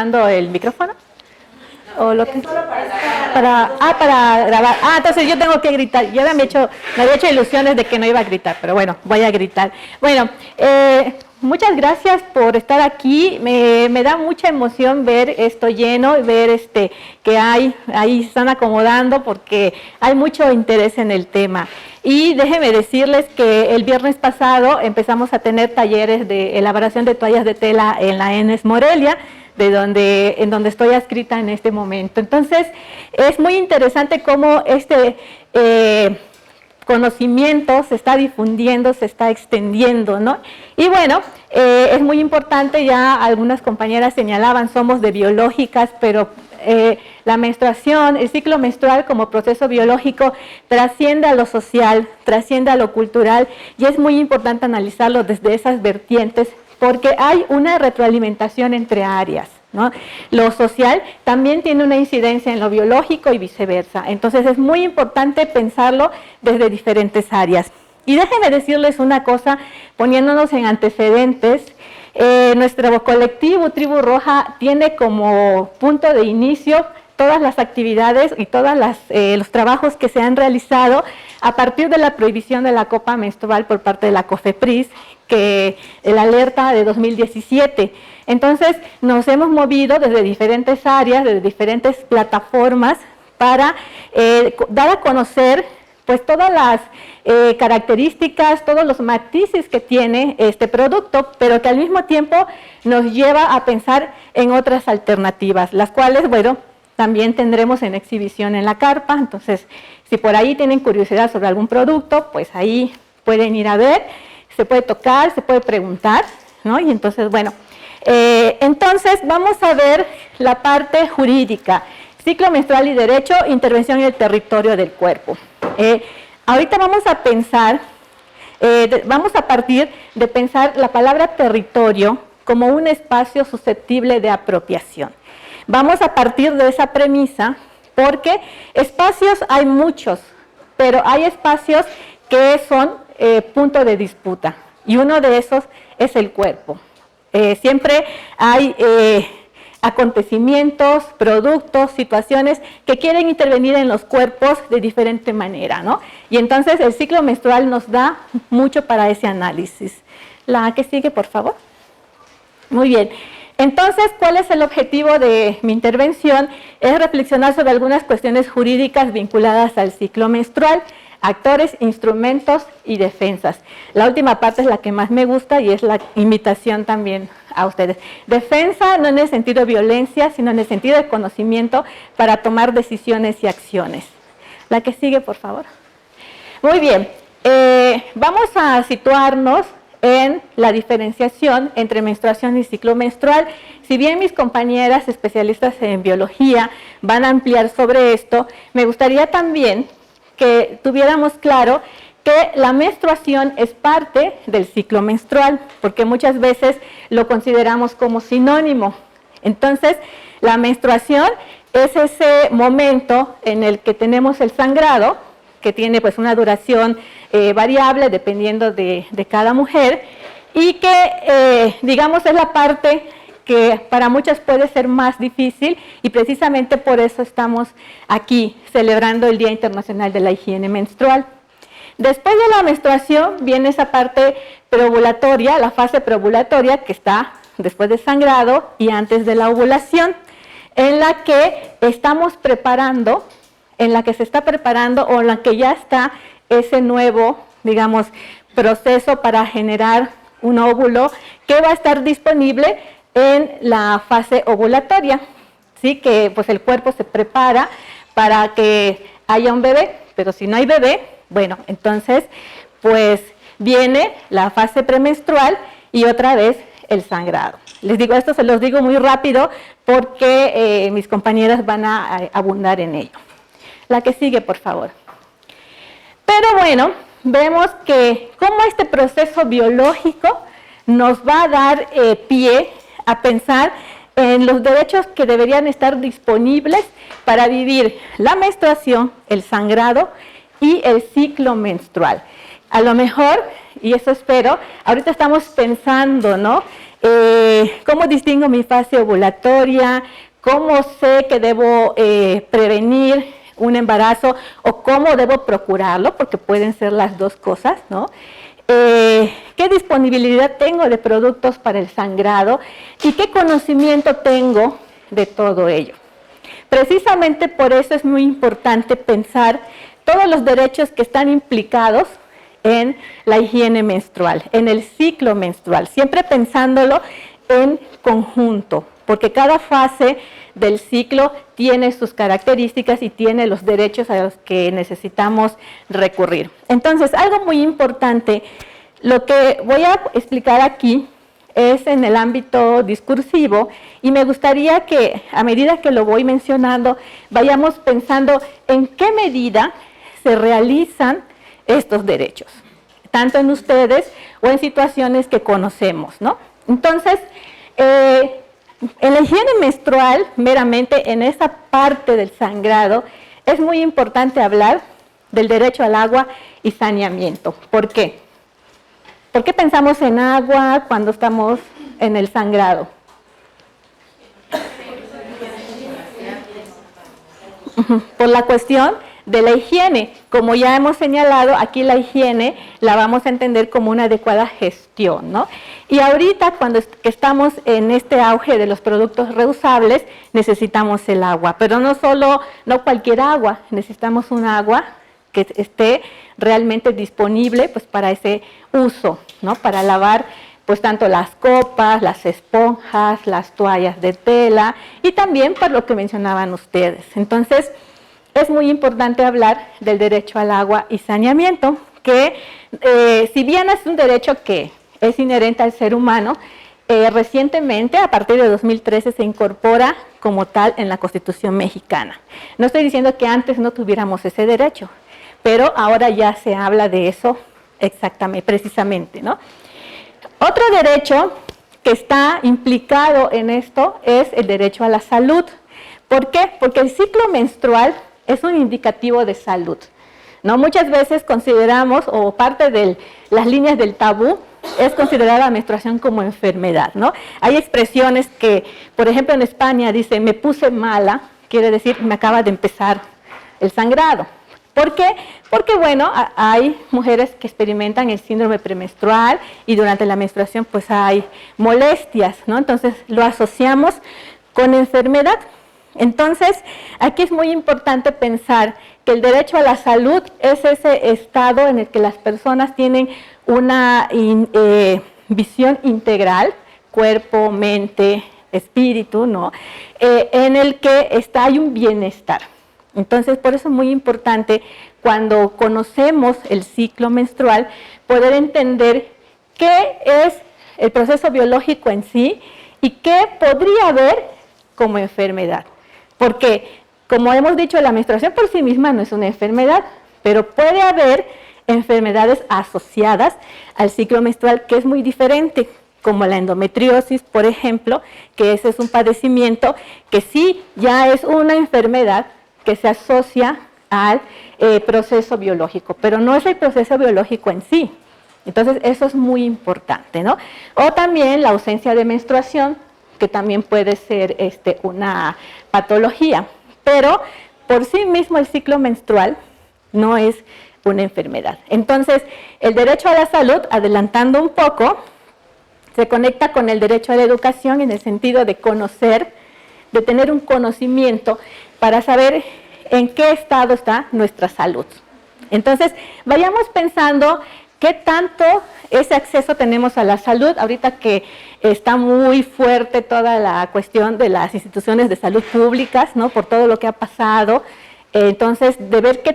el micrófono o lo que para grabar. Entonces yo tengo que gritar. Yo me había hecho ilusiones de que no iba a gritar, pero bueno, voy a gritar. Bueno, muchas gracias por estar aquí. Me da mucha emoción ver esto lleno y ver que ahí se están acomodando porque hay mucho interés en el tema. Y déjenme decirles que el viernes pasado empezamos a tener talleres de elaboración de toallas de tela en la ENES Morelia, en donde estoy adscrita en este momento. Entonces, es muy interesante cómo conocimiento se está difundiendo, se está extendiendo, ¿no? Y bueno, es muy importante, ya algunas compañeras señalaban, somos de biológicas, pero la menstruación, el ciclo menstrual como proceso biológico trasciende a lo social, trasciende a lo cultural, y es muy importante analizarlo desde esas vertientes, porque hay una retroalimentación entre áreas, ¿no? Lo social también tiene una incidencia en lo biológico y viceversa. Entonces es muy importante pensarlo desde diferentes áreas. Y déjenme decirles una cosa, poniéndonos en antecedentes. Nuestro colectivo Tribu Roja tiene como punto de inicio todas las actividades y todos los trabajos que se han realizado a partir de la prohibición de la copa menstrual por parte de la COFEPRIS, que la alerta de 2017. Entonces nos hemos movido desde diferentes áreas, desde diferentes plataformas para dar a conocer pues todas las características, todos los matices que tiene este producto, pero que al mismo tiempo nos lleva a pensar en otras alternativas, las cuales, bueno, también tendremos en exhibición en la carpa. Entonces, si por ahí tienen curiosidad sobre algún producto, pues ahí pueden ir a ver, se puede tocar, se puede preguntar, ¿no? Y entonces, bueno, entonces vamos a ver la parte jurídica, ciclo menstrual y derecho, intervención en el territorio del cuerpo. Ahorita vamos a pensar, vamos a partir de pensar la palabra territorio como un espacio susceptible de apropiación. Vamos a partir de esa premisa porque espacios hay muchos, pero hay espacios que son punto de disputa y uno de esos es el cuerpo. Siempre hay acontecimientos, productos, situaciones que quieren intervenir en los cuerpos de diferente manera, ¿no? Y entonces el ciclo menstrual nos da mucho para ese análisis. La que sigue, por favor. Muy bien. Entonces, ¿cuál es el objetivo de mi intervención? Es reflexionar sobre algunas cuestiones jurídicas vinculadas al ciclo menstrual, actores, instrumentos y defensas. La última parte es la que más me gusta y es la invitación también a ustedes. Defensa no en el sentido de violencia, sino en el sentido de conocimiento para tomar decisiones y acciones. La que sigue, por favor. Muy bien, vamos a situarnos en la diferenciación entre menstruación y ciclo menstrual. Si bien mis compañeras especialistas en biología van a ampliar sobre esto, me gustaría también que tuviéramos claro que la menstruación es parte del ciclo menstrual, porque muchas veces lo consideramos como sinónimo. Entonces, la menstruación es ese momento en el que tenemos el sangrado, que tiene pues una duración variable dependiendo de cada mujer, y que digamos es la parte que para muchas puede ser más difícil, y precisamente por eso estamos aquí celebrando el Día Internacional de la Higiene Menstrual. Después de la menstruación viene esa parte preovulatoria, la fase preovulatoria, que está después del sangrado y antes de la ovulación, en la que estamos preparando, en la que se está preparando o en la que ya está ese nuevo, digamos, proceso para generar un óvulo que va a estar disponible en la fase ovulatoria, ¿sí? Que pues el cuerpo se prepara para que haya un bebé, pero si no hay bebé, bueno, entonces pues viene la fase premenstrual y otra vez el sangrado. Les digo, esto se los digo muy rápido porque mis compañeras van a abundar en ello. La que sigue, por favor. Pero bueno, vemos que cómo este proceso biológico nos va a dar pie a pensar en los derechos que deberían estar disponibles para vivir la menstruación, el sangrado y el ciclo menstrual. A lo mejor, y eso espero, ahorita estamos pensando, ¿no?, cómo distingo mi fase ovulatoria, cómo sé que debo prevenir un embarazo o cómo debo procurarlo, porque pueden ser las dos cosas, ¿no? ¿Qué disponibilidad tengo de productos para el sangrado y qué conocimiento tengo de todo ello? Precisamente por eso es muy importante pensar todos los derechos que están implicados en la higiene menstrual, en el ciclo menstrual, siempre pensándolo en conjunto, porque cada fase del ciclo tiene sus características y tiene los derechos a los que necesitamos recurrir. Entonces, algo muy importante, lo que voy a explicar aquí es en el ámbito discursivo y me gustaría que a medida que lo voy mencionando vayamos pensando en qué medida se realizan estos derechos, tanto en ustedes o en situaciones que conocemos, ¿no? Entonces, en la higiene menstrual, meramente en esa parte del sangrado, es muy importante hablar del derecho al agua y saneamiento. ¿Por qué? ¿Por qué pensamos en agua cuando estamos en el sangrado? Por la cuestión de la higiene. Como ya hemos señalado, aquí la higiene la vamos a entender como una adecuada gestión, ¿no? Y ahorita, cuando estamos en este auge de los productos reusables, necesitamos el agua, pero no cualquier agua, necesitamos un agua que esté realmente disponible pues, para ese uso, ¿no? Para lavar pues tanto las copas, las esponjas, las toallas de tela y también para lo que mencionaban ustedes. Entonces, es muy importante hablar del derecho al agua y saneamiento, que si bien es un derecho que es inherente al ser humano, recientemente, a partir de 2013, se incorpora como tal en la Constitución mexicana. No estoy diciendo que antes no tuviéramos ese derecho, pero ahora ya se habla de eso exactamente, precisamente, ¿no? Otro derecho que está implicado en esto es el derecho a la salud. ¿Por qué? Porque el ciclo menstrual es un indicativo de salud, ¿no? Muchas veces consideramos, o parte de las líneas del tabú, es considerar la menstruación como enfermedad, ¿no? Hay expresiones que, por ejemplo, en España dice, me puse mala, quiere decir, me acaba de empezar el sangrado. ¿Por qué? Porque, bueno, hay mujeres que experimentan el síndrome premenstrual y durante la menstruación, pues, hay molestias, ¿no? Entonces, lo asociamos con enfermedad. Entonces, aquí es muy importante pensar que el derecho a la salud es ese estado en el que las personas tienen una visión integral, cuerpo, mente, espíritu, ¿no? En el que hay un bienestar. Entonces, por eso es muy importante cuando conocemos el ciclo menstrual, poder entender qué es el proceso biológico en sí y qué podría haber como enfermedad. Porque, como hemos dicho, la menstruación por sí misma no es una enfermedad, pero puede haber enfermedades asociadas al ciclo menstrual que es muy diferente, como la endometriosis, por ejemplo, que ese es un padecimiento que sí ya es una enfermedad que se asocia al proceso biológico, pero no es el proceso biológico en sí. Entonces, eso es muy importante, ¿no? O también la ausencia de menstruación, que también puede ser una patología, pero por sí mismo el ciclo menstrual no es una enfermedad. Entonces, el derecho a la salud, adelantando un poco, se conecta con el derecho a la educación en el sentido de conocer, de tener un conocimiento para saber en qué estado está nuestra salud. Entonces, vayamos pensando qué tanto ese acceso tenemos a la salud, ahorita que está muy fuerte toda la cuestión de las instituciones de salud públicas, ¿no? Por todo lo que ha pasado, entonces, de ver qué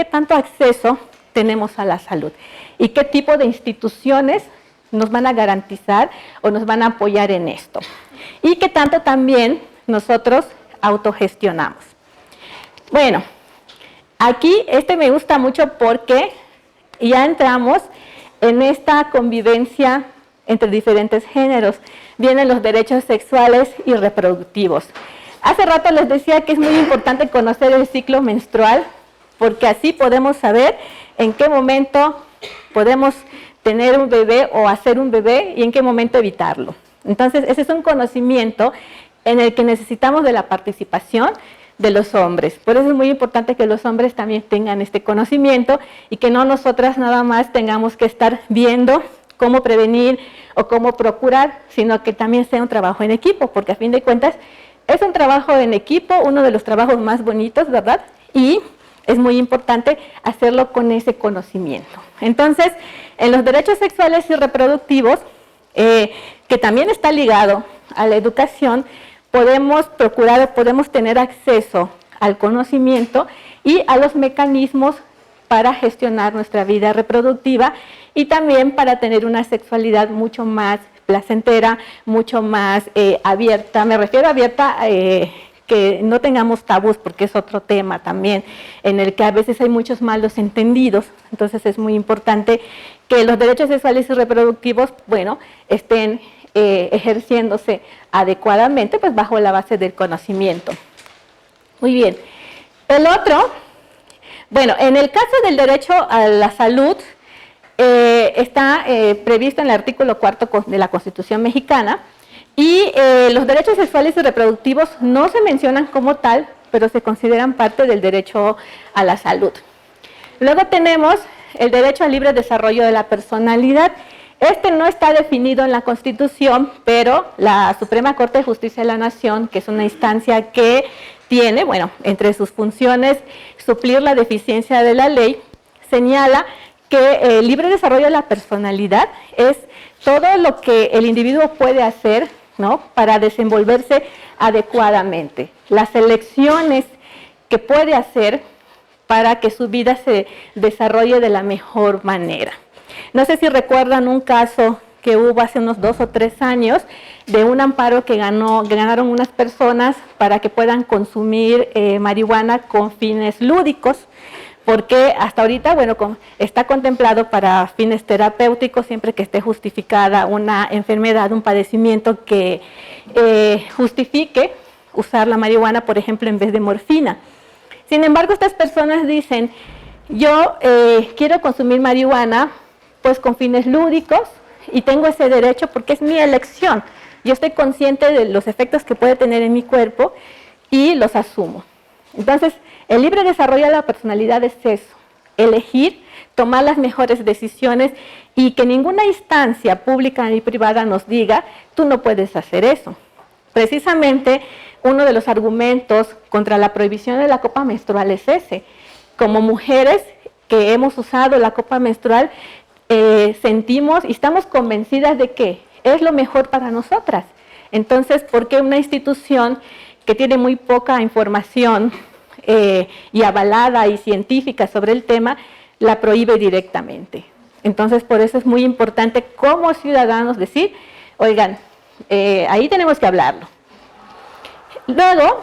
tanto acceso tenemos a la salud y qué tipo de instituciones nos van a garantizar o nos van a apoyar en esto. Y qué tanto también nosotros autogestionamos. Bueno, aquí me gusta mucho porque ya entramos en esta convivencia entre diferentes géneros. Vienen los derechos sexuales y reproductivos. Hace rato les decía que es muy importante conocer el ciclo menstrual, porque así podemos saber en qué momento podemos tener un bebé o hacer un bebé y en qué momento evitarlo. Entonces, ese es un conocimiento en el que necesitamos de la participación de los hombres. Por eso es muy importante que los hombres también tengan este conocimiento y que no nosotras nada más tengamos que estar viendo cómo prevenir o cómo procurar, sino que también sea un trabajo en equipo, porque a fin de cuentas es un trabajo en equipo, uno de los trabajos más bonitos, ¿verdad? Y es muy importante hacerlo con ese conocimiento. Entonces, en los derechos sexuales y reproductivos, que también está ligado a la educación, podemos procurar, podemos tener acceso al conocimiento y a los mecanismos para gestionar nuestra vida reproductiva y también para tener una sexualidad mucho más placentera, mucho más abierta. Me refiero a abierta, que no tengamos tabús, porque es otro tema también, en el que a veces hay muchos malos entendidos. Entonces es muy importante que los derechos sexuales y reproductivos, bueno, estén ejerciéndose adecuadamente, pues bajo la base del conocimiento. Muy bien. El otro, bueno, en el caso del derecho a la salud, está previsto en el artículo 4 de la Constitución mexicana, y los derechos sexuales y reproductivos no se mencionan como tal, pero se consideran parte del derecho a la salud. Luego tenemos el derecho al libre desarrollo de la personalidad. Este no está definido en la Constitución, pero la Suprema Corte de Justicia de la Nación, que es una instancia que tiene, bueno, entre sus funciones, suplir la deficiencia de la ley, señala que el libre desarrollo de la personalidad es todo lo que el individuo puede hacer, ¿no?, para desenvolverse adecuadamente. Las elecciones que puede hacer para que su vida se desarrolle de la mejor manera. No sé si recuerdan un caso que hubo hace unos 2 o 3 años de un amparo que ganaron unas personas para que puedan consumir marihuana con fines lúdicos, porque hasta ahorita, bueno, está contemplado para fines terapéuticos siempre que esté justificada una enfermedad, un padecimiento que justifique usar la marihuana, por ejemplo, en vez de morfina. Sin embargo, estas personas dicen, yo quiero consumir marihuana pues con fines lúdicos y tengo ese derecho porque es mi elección. Yo estoy consciente de los efectos que puede tener en mi cuerpo y los asumo. Entonces, el libre desarrollo de la personalidad es eso, elegir, tomar las mejores decisiones y que ninguna instancia pública ni privada nos diga, tú no puedes hacer eso. Precisamente, uno de los argumentos contra la prohibición de la copa menstrual es ese. Como mujeres que hemos usado la copa menstrual, sentimos y estamos convencidas de que es lo mejor para nosotras. Entonces, ¿por qué una institución que tiene muy poca información y avalada y científica sobre el tema, la prohíbe directamente? Entonces, por eso es muy importante como ciudadanos decir, oigan, ahí tenemos que hablarlo. Luego,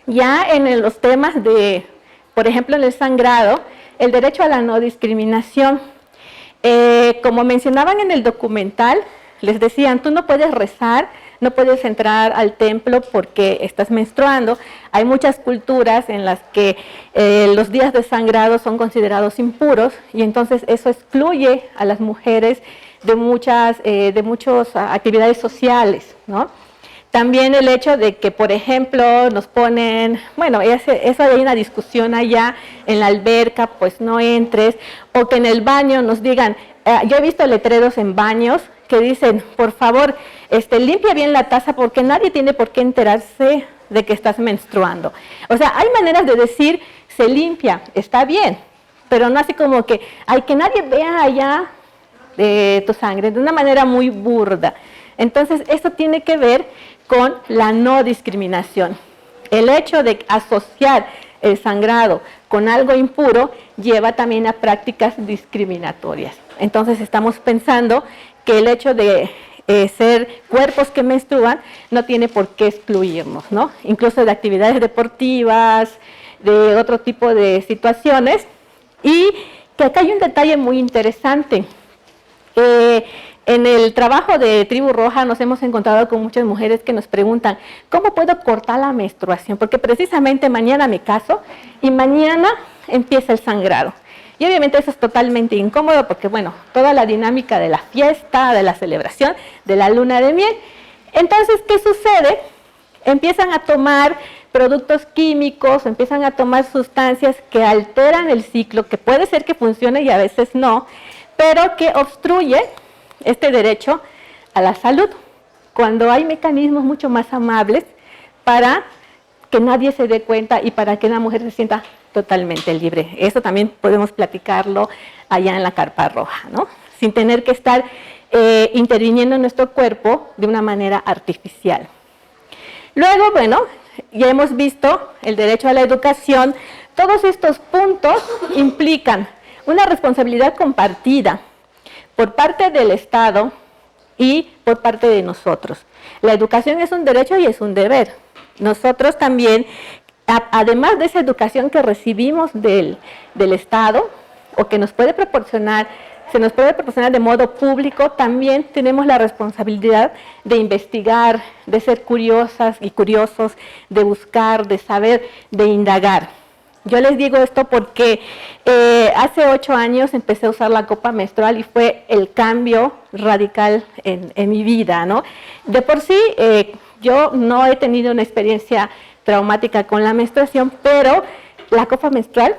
ya en los temas de, por ejemplo, en el sangrado, el derecho a la no discriminación. Como mencionaban en el documental, les decían, tú no puedes rezar, no puedes entrar al templo porque estás menstruando. Hay muchas culturas en las que los días de sangrado son considerados impuros y entonces eso excluye a las mujeres de muchas actividades sociales, ¿no? También el hecho de que, por ejemplo, nos ponen, bueno, eso hay una discusión allá, en la alberca, pues no entres, o que en el baño nos digan, yo he visto letreros en baños que dicen, por favor, limpia bien la taza porque nadie tiene por qué enterarse de que estás menstruando. O sea, hay maneras de decir, se limpia, está bien, pero no así como que, hay que nadie vea allá tu sangre, de una manera muy burda. Entonces, esto tiene que ver con la no discriminación. El hecho de asociar el sangrado con algo impuro lleva también a prácticas discriminatorias. Entonces estamos pensando que el hecho de ser cuerpos que menstruan no tiene por qué excluirnos, ¿no? Incluso de actividades deportivas, de otro tipo de situaciones. Y que acá hay un detalle muy interesante. En el trabajo de Tribu Roja nos hemos encontrado con muchas mujeres que nos preguntan, ¿cómo puedo cortar la menstruación? Porque precisamente mañana me caso y mañana empieza el sangrado. Y obviamente eso es totalmente incómodo porque, bueno, toda la dinámica de la fiesta, de la celebración, de la luna de miel. Entonces, ¿qué sucede? Empiezan a tomar productos químicos, empiezan a tomar sustancias que alteran el ciclo, que puede ser que funcione y a veces no, pero que obstruye este derecho a la salud, cuando hay mecanismos mucho más amables para que nadie se dé cuenta y para que la mujer se sienta totalmente libre. Eso también podemos platicarlo allá en la carpa roja, ¿no? Sin tener que estar interviniendo en nuestro cuerpo de una manera artificial. Luego, bueno, ya hemos visto el derecho a la educación. Todos estos puntos implican una responsabilidad compartida por parte del Estado y por parte de nosotros. La educación es un derecho y es un deber. Nosotros también, además de esa educación que recibimos del Estado o que nos puede proporcionar, se nos puede proporcionar de modo público, también tenemos la responsabilidad de investigar, de ser curiosas y curiosos, de buscar, de saber, de indagar. Yo les digo esto porque hace 8 años empecé a usar la copa menstrual y fue el cambio radical en mi vida, ¿no? De por sí, yo no he tenido una experiencia traumática con la menstruación, pero la copa menstrual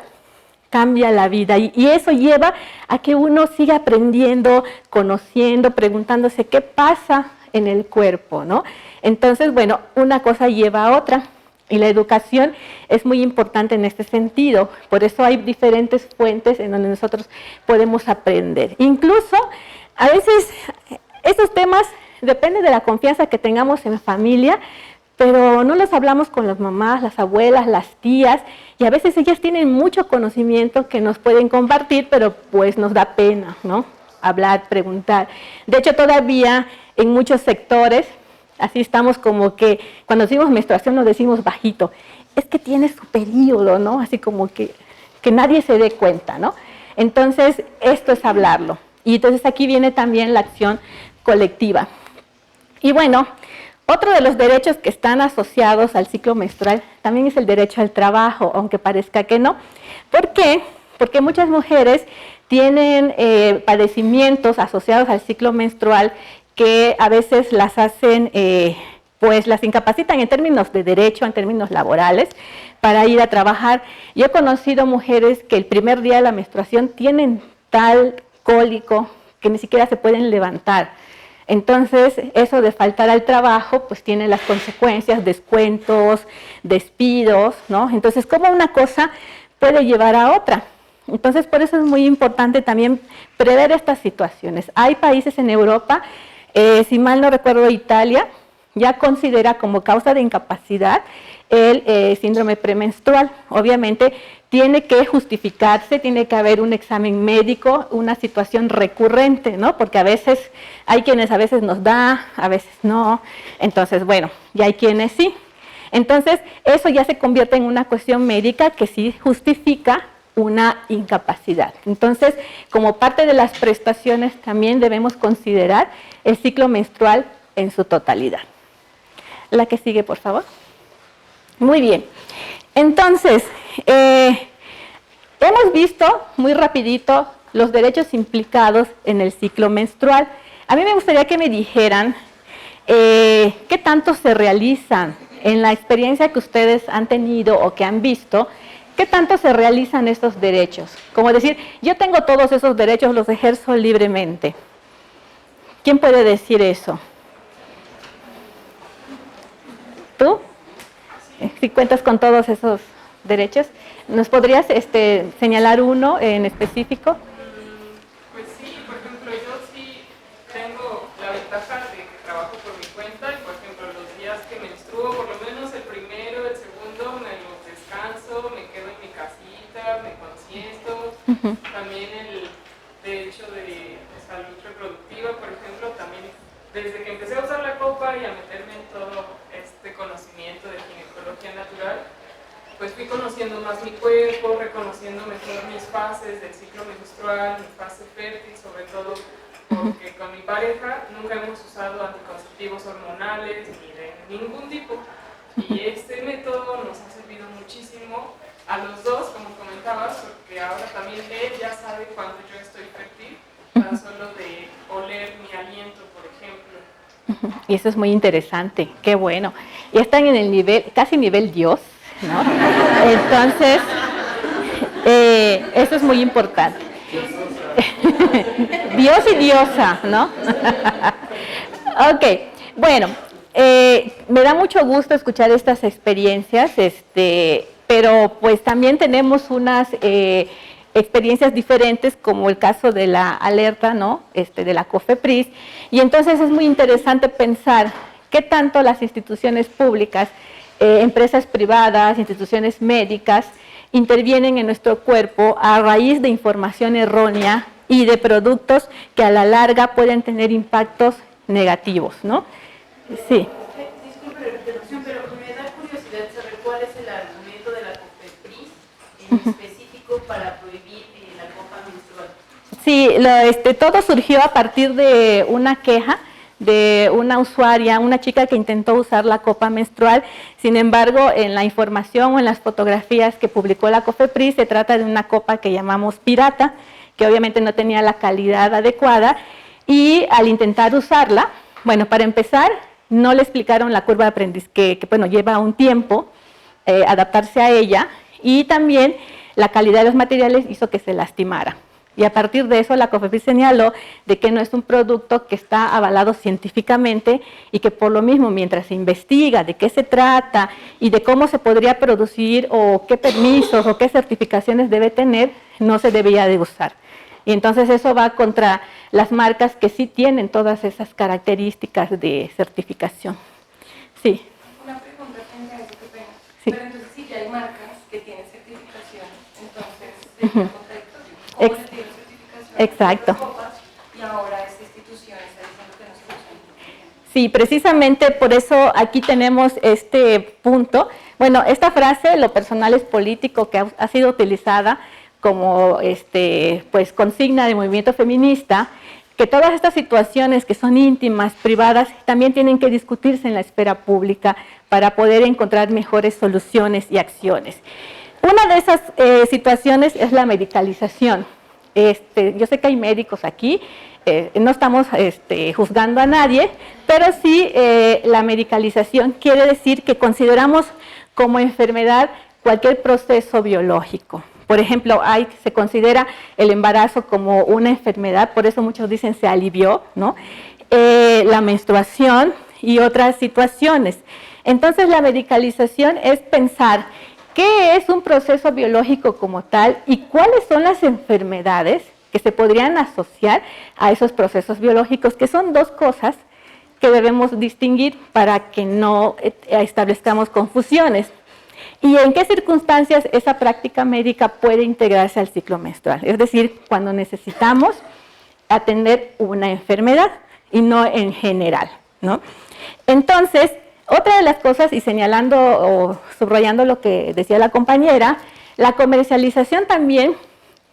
cambia la vida y eso lleva a que uno siga aprendiendo, conociendo, preguntándose qué pasa en el cuerpo, ¿no? Entonces, bueno, una cosa lleva a otra. Y la educación es muy importante en este sentido, por eso hay diferentes fuentes en donde nosotros podemos aprender. Incluso, a veces, estos temas dependen de la confianza que tengamos en familia, pero no los hablamos con las mamás, las abuelas, las tías, y a veces ellas tienen mucho conocimiento que nos pueden compartir, pero pues nos da pena, ¿no? Hablar, preguntar. De hecho, todavía en muchos sectores, así estamos como que cuando decimos menstruación nos decimos bajito, es que tiene su periodo, ¿no? Así como que nadie se dé cuenta, ¿no? Entonces, esto es hablarlo. Y entonces aquí viene también la acción colectiva. Y bueno, otro de los derechos que están asociados al ciclo menstrual también es el derecho al trabajo, aunque parezca que no. ¿Por qué? Porque muchas mujeres tienen padecimientos asociados al ciclo menstrual que a veces las hacen, pues las incapacitan en términos de derecho, en términos laborales, para ir a trabajar. Yo he conocido mujeres que el primer día de la menstruación tienen tal cólico que ni siquiera se pueden levantar. Entonces, eso de faltar al trabajo, pues tiene las consecuencias, descuentos, despidos, ¿no? Entonces, ¿cómo una cosa puede llevar a otra? Entonces, por eso es muy importante también prever estas situaciones. Hay países en Europa, si mal no recuerdo, Italia ya considera como causa de incapacidad el síndrome premenstrual. Obviamente tiene que justificarse, tiene que haber un examen médico, una situación recurrente, ¿no? Porque a veces hay quienes a veces nos da, a veces no. Entonces, bueno, ya hay quienes sí. Entonces, eso ya se convierte en una cuestión médica que sí justifica una incapacidad. Entonces, como parte de las prestaciones también debemos considerar el ciclo menstrual en su totalidad. La que sigue, por favor. Muy bien. Entonces, hemos visto muy rapidito los derechos implicados en el ciclo menstrual. A mí me gustaría que me dijeran qué tanto se realizan en la experiencia que ustedes han tenido o que han visto. ¿Qué tanto se realizan estos derechos? Como decir, yo tengo todos esos derechos, los ejerzo libremente. ¿Quién puede decir eso? ¿Tú? Si cuentas con todos esos derechos, ¿nos podrías señalar uno en específico? Pues sí, por ejemplo, yo sí tengo la ventaja de que trabajo por mi cuenta y, por ejemplo, los días que menstruo, por lo menos el primero, el segundo, me los descanso, me quedo en mi casita, me consiento. También el derecho de salud reproductiva, por ejemplo, también desde que empecé a usar la copa y a meterme en todo este conocimiento de ginecología natural, pues fui conociendo más mi cuerpo, reconociendo mejor mis fases del ciclo menstrual, mi fase fértil, sobre todo porque con mi pareja nunca hemos usado anticonceptivos hormonales ni de ningún tipo. Y este método nos ha servido muchísimo a los dos, como comentabas, porque ahora también él ya sabe cuando yo estoy fértil, tan solo de oler mi aliento, por ejemplo. Y eso es muy interesante, qué bueno. Y están en el nivel, casi nivel Dios, ¿no? Entonces, eso es muy importante. Dios y diosa, ¿no? Ok, bueno, me da mucho gusto escuchar estas experiencias, pero pues también tenemos unas experiencias diferentes, como el caso de la alerta, ¿no? De la COFEPRIS, y entonces es muy interesante pensar qué tanto las instituciones públicas, empresas privadas, instituciones médicas, intervienen en nuestro cuerpo a raíz de información errónea y de productos que a la larga pueden tener impactos negativos, ¿no? Sí. Disculpe la interrupción, pero me da curiosidad saber cuál es el argumento de la COFEPRIS en específico para prohibir la copa menstrual. Sí, todo surgió a partir de una queja de una usuaria, una chica que intentó usar la copa menstrual. Sin embargo, en la información o en las fotografías que publicó la COFEPRIS se trata de una copa que llamamos pirata, que obviamente no tenía la calidad adecuada, y al intentar usarla, bueno, para empezar, no le explicaron la curva de aprendizaje, que bueno, lleva un tiempo adaptarse a ella, y también la calidad de los materiales hizo que se lastimara. Y a partir de eso la COFEPRIS señaló de que no es un producto que está avalado científicamente y que por lo mismo, mientras se investiga de qué se trata y de cómo se podría producir o qué permisos o qué certificaciones debe tener, no se debía de usar. Y entonces eso va contra las marcas que sí tienen todas esas características de certificación. Sí. Una pregunta frente a eso, qué pena. Sí. Pero entonces sí ya hay marcas que tienen certificación, entonces sería contradictorio. ¿Cómo les dieron certificación? Exacto. Copas, y ahora esta institución está diciendo que no se usan. Sí, precisamente por eso aquí tenemos este punto. Bueno, esta frase, lo personal es político, que ha sido utilizada como pues consigna del movimiento feminista, que todas estas situaciones que son íntimas, privadas, también tienen que discutirse en la esfera pública para poder encontrar mejores soluciones y acciones. Una de esas situaciones es la medicalización. Yo sé que hay médicos aquí, no estamos juzgando a nadie, pero sí la medicalización quiere decir que consideramos como enfermedad cualquier proceso biológico. Por ejemplo, se considera el embarazo como una enfermedad, por eso muchos dicen se alivió, ¿no? La menstruación y otras situaciones. Entonces, la medicalización es pensar qué es un proceso biológico como tal y cuáles son las enfermedades que se podrían asociar a esos procesos biológicos, que son dos cosas que debemos distinguir para que no establezcamos confusiones. ¿Y en qué circunstancias esa práctica médica puede integrarse al ciclo menstrual? Es decir, cuando necesitamos atender una enfermedad y no en general, ¿no? Entonces, otra de las cosas, y señalando o subrayando lo que decía la compañera, la comercialización también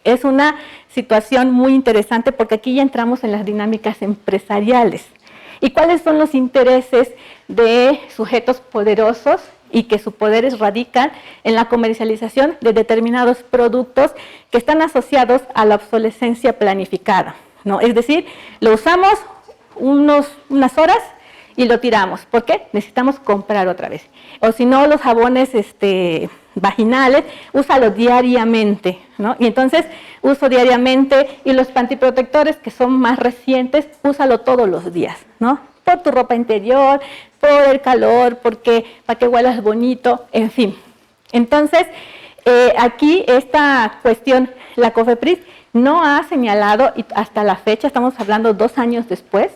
es una situación muy interesante porque aquí ya entramos en las dinámicas empresariales. ¿Y cuáles son los intereses de sujetos poderosos y que sus poderes radican en la comercialización de determinados productos que están asociados a la obsolescencia planificada, ¿no? Es decir, lo usamos unas horas y lo tiramos. ¿Por qué? Necesitamos comprar otra vez. O si no, los jabones vaginales, úsalo diariamente, ¿no? Y entonces, uso diariamente, y los pantiprotectores que son más recientes, úsalo todos los días, ¿no? Por tu ropa interior, por el calor, para que huelas bonito, en fin. Entonces, aquí esta cuestión, la COFEPRIS no ha señalado, y hasta la fecha, estamos hablando 2 años después,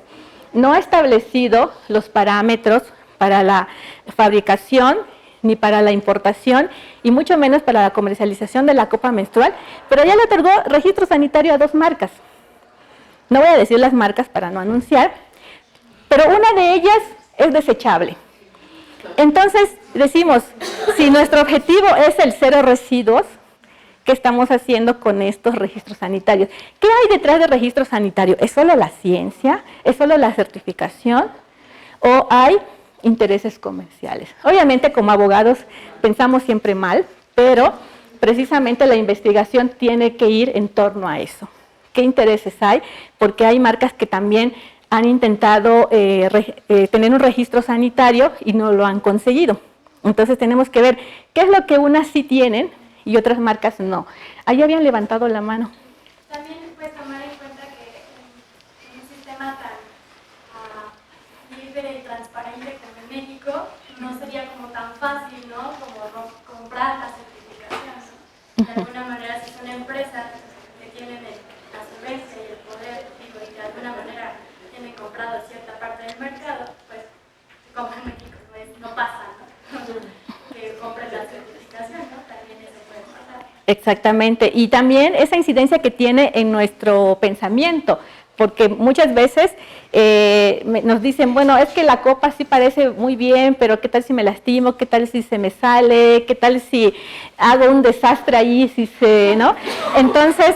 no ha establecido los parámetros para la fabricación ni para la importación y mucho menos para la comercialización de la copa menstrual, pero ya le otorgó registro sanitario a 2 marcas. No voy a decir las marcas para no anunciar, pero una de ellas es desechable. Entonces decimos, si nuestro objetivo es el 0 residuos, ¿qué estamos haciendo con estos registros sanitarios? ¿Qué hay detrás del registro sanitario? ¿Es solo la ciencia? ¿Es solo la certificación? ¿O hay intereses comerciales? Obviamente como abogados pensamos siempre mal, pero precisamente la investigación tiene que ir en torno a eso. ¿Qué intereses hay? Porque hay marcas que también han intentado tener un registro sanitario y no lo han conseguido. Entonces tenemos que ver qué es lo que unas sí tienen y otras marcas no. Ahí habían levantado la mano. También puedes tomar en cuenta que en un sistema tan libre y transparente como en México, no sería como tan fácil, ¿no? Como comprar la certificación, ¿no? De alguna manera, si son empresas que tienen la solvencia y el poder, digo, y de alguna manera tienen comprado cierta parte del mercado, pues como en México no pasa, ¿no? Que compren la certificación, ¿no? También eso puede pasar. Exactamente, y también esa incidencia que tiene en nuestro pensamiento, porque muchas veces nos dicen, bueno, es que la copa sí parece muy bien, pero ¿qué tal si me lastimo? ¿Qué tal si se me sale? ¿Qué tal si hago un desastre ahí? ¿No? Entonces,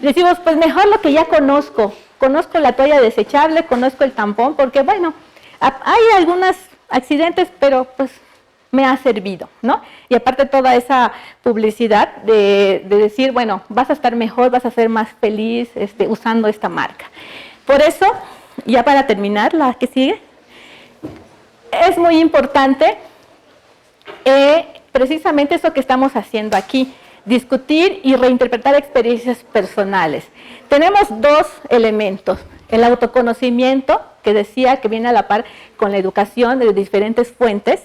decimos, pues mejor lo que ya conozco. Conozco la toalla desechable, conozco el tampón, porque bueno, hay algunos accidentes, pero pues me ha servido, ¿no? Y aparte toda esa publicidad de decir, bueno, vas a estar mejor, vas a ser más feliz usando esta marca. Por eso, ya para terminar, la que sigue, es muy importante precisamente eso que estamos haciendo aquí, discutir y reinterpretar experiencias personales. Tenemos dos elementos, el autoconocimiento, que decía que viene a la par con la educación de diferentes fuentes,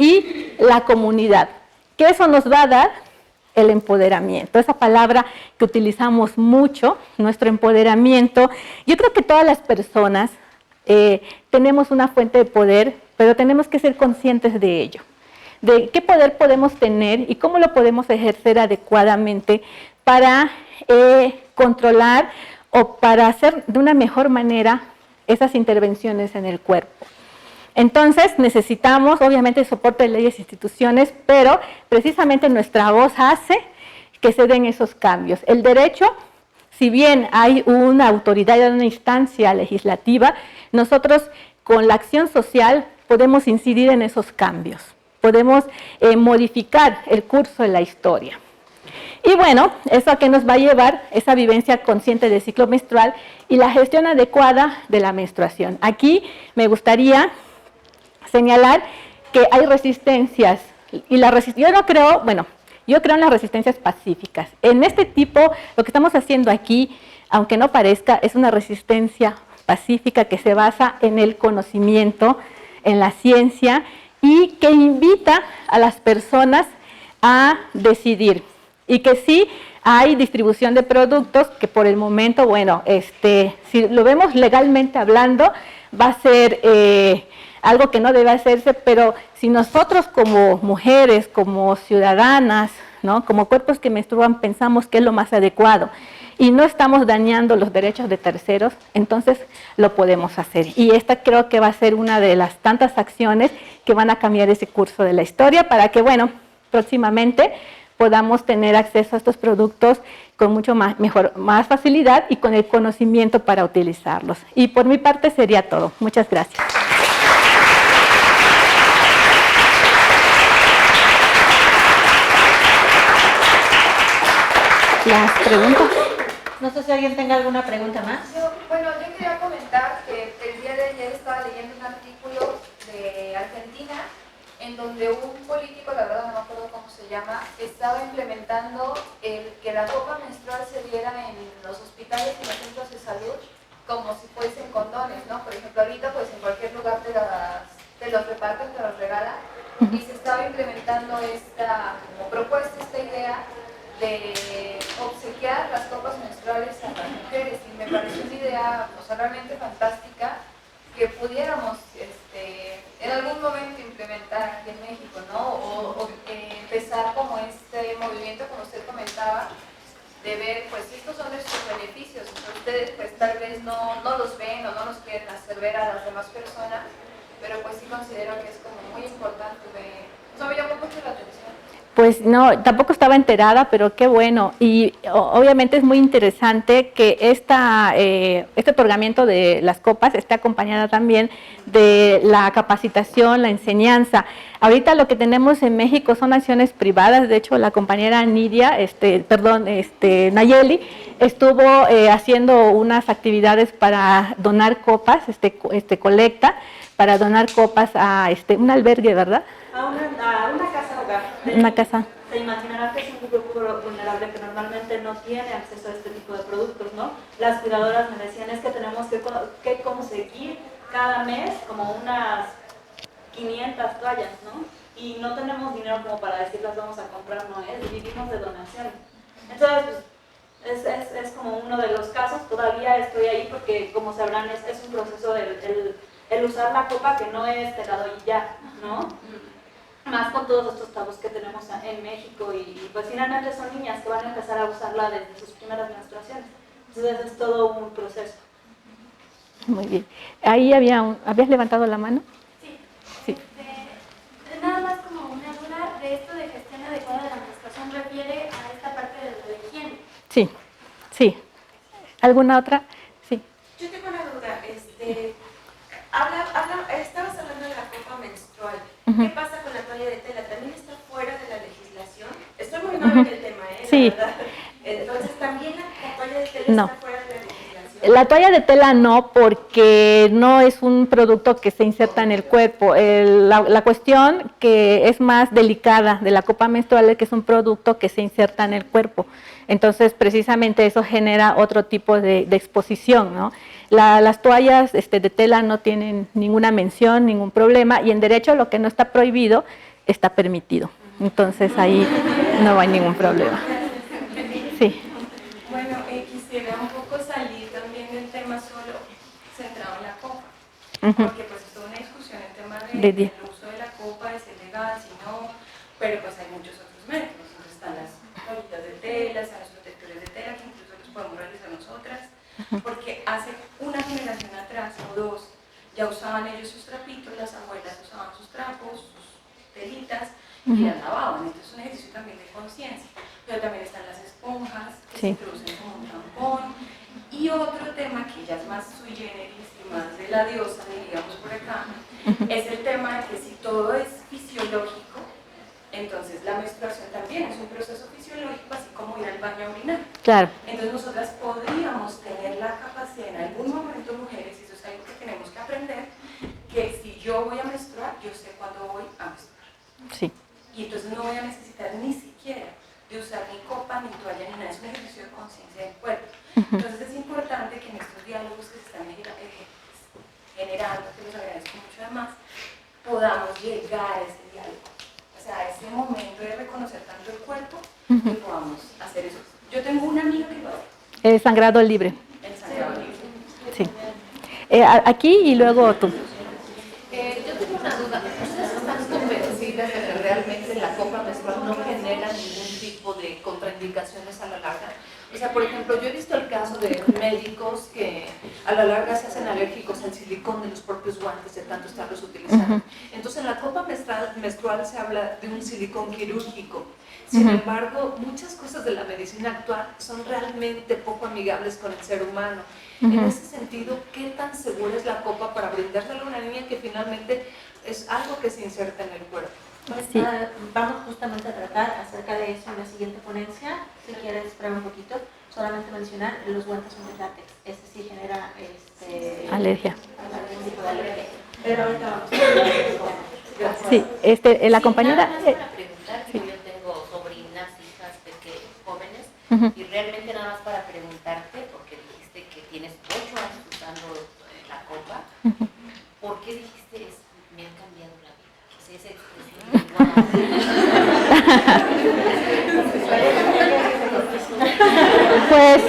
y la comunidad, que eso nos va a dar el empoderamiento, esa palabra que utilizamos mucho, nuestro empoderamiento. Yo creo que todas las personas tenemos una fuente de poder, pero tenemos que ser conscientes de ello, de qué poder podemos tener y cómo lo podemos ejercer adecuadamente para controlar o para hacer de una mejor manera esas intervenciones en el cuerpo. Entonces necesitamos obviamente el soporte de leyes e instituciones, pero precisamente nuestra voz hace que se den esos cambios. El derecho, si bien hay una autoridad y una instancia legislativa, nosotros con la acción social podemos incidir en esos cambios, podemos modificar el curso de la historia. Y bueno, ¿eso a qué nos va a llevar? Esa vivencia consciente del ciclo menstrual y la gestión adecuada de la menstruación. Aquí me gustaría señalar que hay resistencias, y yo no creo, bueno, yo creo en las resistencias pacíficas. En este tipo, lo que estamos haciendo aquí, aunque no parezca, es una resistencia pacífica que se basa en el conocimiento, en la ciencia, y que invita a las personas a decidir. Y que sí hay distribución de productos que por el momento, bueno, si lo vemos legalmente hablando, va a ser algo que no debe hacerse, pero si nosotros como mujeres, como ciudadanas, ¿no? Como cuerpos que menstruan, pensamos que es lo más adecuado y no estamos dañando los derechos de terceros, entonces lo podemos hacer. Y esta creo que va a ser una de las tantas acciones que van a cambiar ese curso de la historia para que, bueno, próximamente podamos tener acceso a estos productos con mucho más facilidad y con el conocimiento para utilizarlos. Y por mi parte sería todo. Muchas gracias. Las preguntas. No sé si alguien tenga alguna pregunta más. Yo quería comentar que el día de ayer estaba leyendo un artículo de Argentina en donde un político, la verdad no me acuerdo cómo se llama, estaba implementando el que la copa menstrual se diera en los hospitales y los centros de salud como si fuesen condones, ¿no? Por ejemplo, ahorita pues en cualquier lugar te los reparten, te los regalan, y se estaba implementando esta como propuesta, esta idea de obsequiar las copas menstruales a las mujeres, y me pareció una idea realmente fantástica que pudiéramos en algún momento implementar aquí en México, ¿no? O empezar como este movimiento, como usted comentaba, de ver, pues estos son nuestros beneficios, ustedes pues tal vez no los ven o no los quieren hacer ver a las demás personas, pero pues sí considero que es como muy importante, me llamó mucho la atención. Pues no, tampoco estaba enterada, pero qué bueno. Y obviamente es muy interesante que este otorgamiento de las copas esté acompañada también de la capacitación, la enseñanza. Ahorita lo que tenemos en México son acciones privadas. De hecho, la compañera Nayeli estuvo haciendo unas actividades para donar copas, colecta, para donar copas a un albergue, ¿verdad? A una casa hogar. Una casa. Se imaginará que es un grupo vulnerable que normalmente no tiene acceso a este tipo de productos, ¿no? Las cuidadoras me decían, es que tenemos que conseguir cada mes como unas 500 toallas, ¿no? Y no tenemos dinero como para decir las vamos a comprar, no es, vivimos de donaciones. Entonces, pues, es como uno de los casos, todavía estoy ahí porque, como sabrán, es un proceso el usar la copa que no es te la doy y ya, ¿no? Más con todos estos tabús que tenemos en México y pues finalmente son niñas que van a empezar a usarla desde sus primeras menstruaciones. Entonces es todo un proceso. Muy bien. Ahí ¿habías levantado la mano? Sí. Nada más como una duda de esto de gestión adecuada de la menstruación refiere a esta parte de la higiene. Sí, sí. ¿Alguna otra? Sí. Yo tengo una duda. Estabas hablando de la copa menstrual. ¿Qué pasa con la toalla de tela? ¿También está fuera de la legislación? Estoy muy mal en el tema, Sí. la verdad. Entonces, ¿también la toalla de tela está fuera de la legislación? La toalla de tela no, porque no es un producto que se inserta en el cuerpo. La cuestión que es más delicada de la copa menstrual es que es un producto que se inserta en el cuerpo. Entonces, precisamente eso genera otro tipo de exposición, ¿no? Las toallas de tela no tienen ninguna mención, ningún problema, y en derecho lo que no está prohibido está permitido. Entonces, ahí no hay ningún problema. Sí. Bueno, quisiera un poco salir también del tema solo centrado en la copa, porque pues es toda una discusión el tema del uso de la copa, es legal, si no, pero pues hay muchos otros métodos. Entonces están las toallitas de tela, están los protectores de tela que incluso los podemos realizar nosotras, porque hace una generación atrás o dos ya usaban ellos sus trapitos, las abuelas usaban sus trapos, sus telitas y las lavaban. Entonces es un ejercicio también de conciencia. Pero también están las esponjas que se introducen como un tampón. Y otro tema que ya es más sui generis y más de la diosa, diríamos por acá, es el tema de que si todo es fisiológico, entonces la menstruación también es un proceso fisiológico, así como ir al baño a orinar. Claro. Entonces nosotras podríamos tener la capacidad en algún momento, mujeres, y eso es algo que tenemos que aprender, que si yo voy a menstruar, yo sé cuándo voy a menstruar. Sí. Y entonces no voy a necesitar ni siquiera de usar ni copa, ni toalla, ni nada, es un ejercicio de conciencia del cuerpo. Entonces es importante que en estos diálogos que se están generando, que los agradezco mucho además, podamos llegar a ese diálogo, o sea, a ese momento de reconocer tanto el cuerpo, que podamos hacer eso. Yo tengo una amiga que lo hace. El sangrado libre. El sangrado libre. Sí. Aquí y luego tú. Yo tengo una duda. ¿Ustedes están convencidas de que realmente la copa menstrual no genera ningún tipo de contraindicaciones a la larga? O sea, por ejemplo, yo he visto el caso de médicos que a la larga se hacen alérgicos al silicón de los propios guantes de tanto estarlos utilizando. Entonces, en la copa menstrual se habla de un silicón quirúrgico. Sin embargo, muchas cosas de la medicina actual son realmente poco amigables con el ser humano. En ese sentido, ¿qué tan segura es la copa para brindársela a una niña que finalmente es algo que se inserta en el cuerpo? Pues, Sí. vamos justamente a tratar acerca de eso en la siguiente ponencia. Si quieres esperar un poquito, solamente mencionar, los guantes son de látex. Este sí genera Alergia. algún tipo de alergia. Pero ahorita vamos a gracias. Sí, la compañera... Nada más para preguntar, que yo tengo sobrinas, hijas jóvenes, y realmente nada más para preguntarte, porque dijiste que tienes 8 años usando la copa, ¿por qué dijiste me han cambiado la vida? O sea, esa expresión Pues,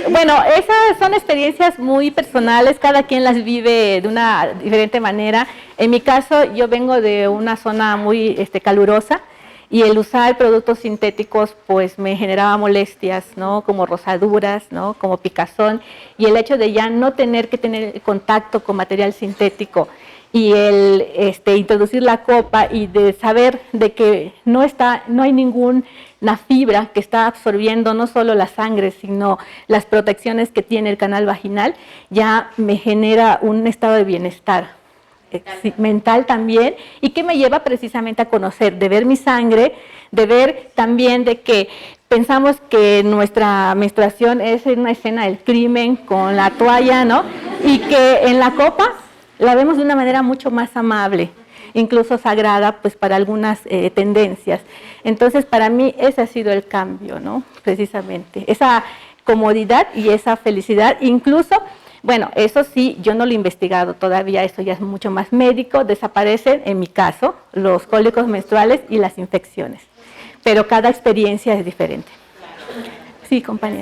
bueno, esas son experiencias muy personales, cada quien las vive de una diferente manera. En mi caso, yo vengo de una zona muy calurosa y el usar productos sintéticos pues me generaba molestias, ¿no? Como rosaduras, ¿no? Como picazón, y el hecho de ya no tener que tener contacto con material sintético y el introducir la copa y de saber de que no hay ninguna fibra que está absorbiendo no solo la sangre, sino las protecciones que tiene el canal vaginal, ya me genera un estado de bienestar mental también, y que me lleva precisamente a conocer, de ver mi sangre, de ver también de que pensamos que nuestra menstruación es una escena del crimen con la toalla, ¿no? Y que en la copa la vemos de una manera mucho más amable, incluso sagrada, pues para algunas tendencias. Entonces, para mí ese ha sido el cambio, ¿no? Precisamente, esa comodidad y esa felicidad, incluso, bueno, eso sí, yo no lo he investigado todavía, eso ya es mucho más médico, desaparecen, en mi caso, los cólicos menstruales y las infecciones, pero cada experiencia es diferente. Sí, compañera.